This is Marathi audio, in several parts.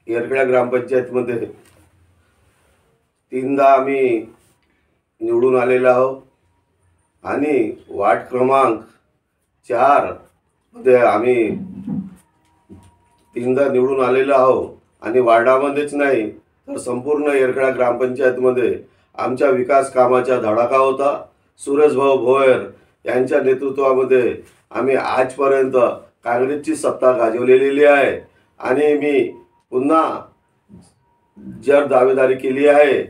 येरखेडा ग्रामपंचायतमध्ये तीनदा आम्ही निवडून आलेलो आहोत आणि वार्ड क्रमांक 4 मध्ये आम्ही तीनदा निवडून आलेलो आहोत आणि वार्डामध्येच नाही तर संपूर्ण येरखेडा ग्रामपंचायतमध्ये आमच्या विकास कामाचा धडाका होता। सुरेशभाऊ भोयर यांच्या नेतृत्वामध्ये आम्ही आजपर्यंत काँग्रेसची सत्ता गाजवलेली आहे आणि मी पुन्हा जर दावेदारी केली आहे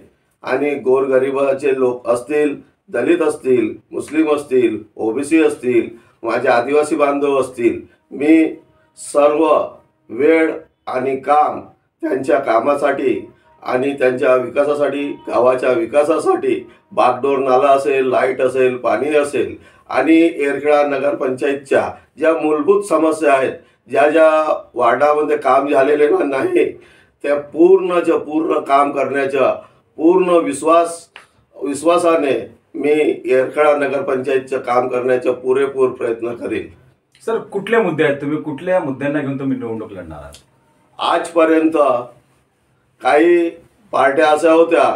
आणि गोरगरिबाचे लोक असतील, दलित असतील, मुस्लिम असतील, ओबीसी असतील, माझे आदिवासी बांधव असतील, मी सर्व वेळ आणि काम त्यांच्या कामासाठी आणि त्यांच्या विकासासाठी, गावाच्या विकासासाठी, बागडोर नाला असेल, लाईट असेल, पाणी असेल आणि येरखेडा नगरपंचायतच्या ज्या मूलभूत समस्या आहेत, ज्या ज्या वार्डामध्ये काम झालेले नाही त्या पूर्ण काम करण्याच्या पूर्ण विश्वासाने मी येरखेडा नगरपंचायतचं काम करण्याचा पुरेपूर प्रयत्न करेन। सर, कुठले मुद्दे आहेत, तुम्ही कुठल्या मुद्द्यांना घेऊन तुम्ही निवडणूक लढणार आहात? आजपर्यंत काही पार्ट्या अशा होत्या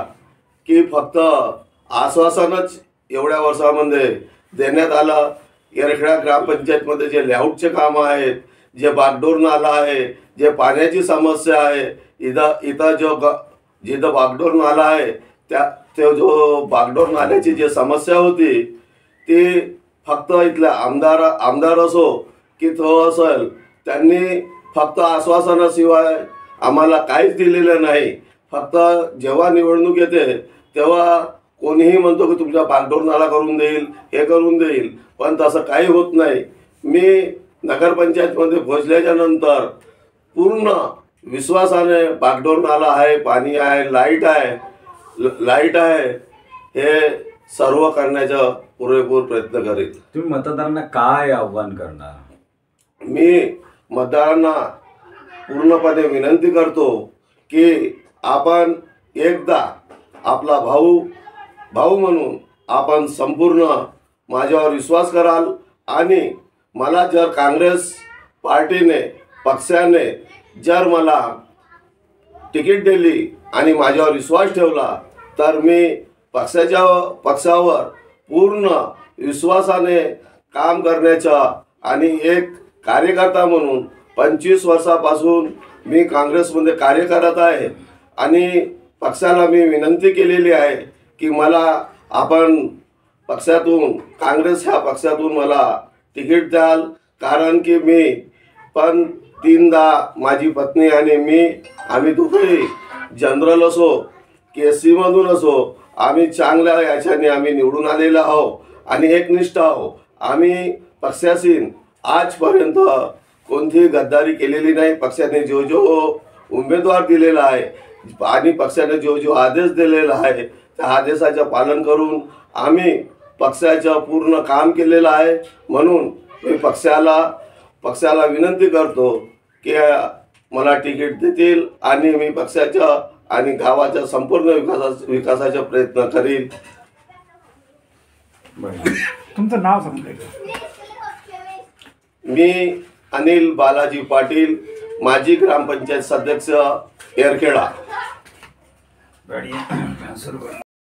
की फक्त आश्वासनच एवढ्या वर्षामध्ये देण्यात आलं। येरखेडा ग्रामपंचायतमध्ये जे लेआउटचे कामं आहेत, जे बागडोर नाला आहे, जे पाण्याची समस्या आहे, इथं जिथं बागडोर नाला आहे ते जो बागडोर नाल्याची जी समस्या होती ती फक्त इथल्या आमदार असो की तो असेल, त्यांनी फक्त आश्वासनाशिवाय आम्हाला काहीच दिलेलं नाही। फक्त जेव्हा निवडणूक येते तेव्हा कोणीही म्हणतो की तुमचा बागडोर नाला करून देईल, हे करून देईल, पण तसं काही होत नाही। मी नगरपंचायतमध्ये पोहोचल्याच्या नंतर पूर्ण विश्वासाने बागडोर नाला आहे, पाणी आहे, लाईट आहे, हे सर्व करण्याचा पुरेपूर प्रयत्न करेन। तुम्ही मतदारांना काय आव्हान करणार? मी मतदारांना पूर्णपणे विनंती करतो की आपण एकदा आपला भाऊ म्हणून आपण संपूर्ण माझ्यावर विश्वास कराल आणि मला जर काँग्रेस पार्टीने, पक्षाने जर मला तिकीट दिली आणि माझ्यावर विश्वास ठेवला तर मी पक्षावर पूर्ण विश्वासाने काम करण्याचा आणि एक कार्यकर्ता म्हणून 25 वर्षापासून मी काँग्रेसमध्ये कार्य करत आहे आणि पक्षाला मी विनंती केलेली आहे की मला आपण पक्षातून, काँग्रेस ह्या पक्षातून मला तिकीट द्याल, कारण की मी पण तीनदा माझी पत्नी आणि आम्ही दोघेही जनरल असो की एससी मधून असो, आम्ही चांगल्या याच्याने आम्ही निवडून आलेलो आहो आणि एकनिष्ठ आहो। आम्ही पक्षाशी आजपर्यंत कोणतीही गद्दारी केलेली नाही। पक्षाने जो उमेदवार दिलेला आहे आणि पक्षाने जो आदेश दिलेला आहे त्या आदेशाचं पालन करून आम्ही पक्षाचं पूर्ण काम केलेलं आहे। म्हणून मी पक्षाला विनंती करतो की मला तिकीट देतील आणि मी पक्षाच्या आणि गावाच्या संपूर्ण विकासाचा प्रयत्न करीन। तुमचं नाव सांगा? मी अनिल बालाजी पाटील, माजी ग्रामपंचायत सदस्य येरखेडा।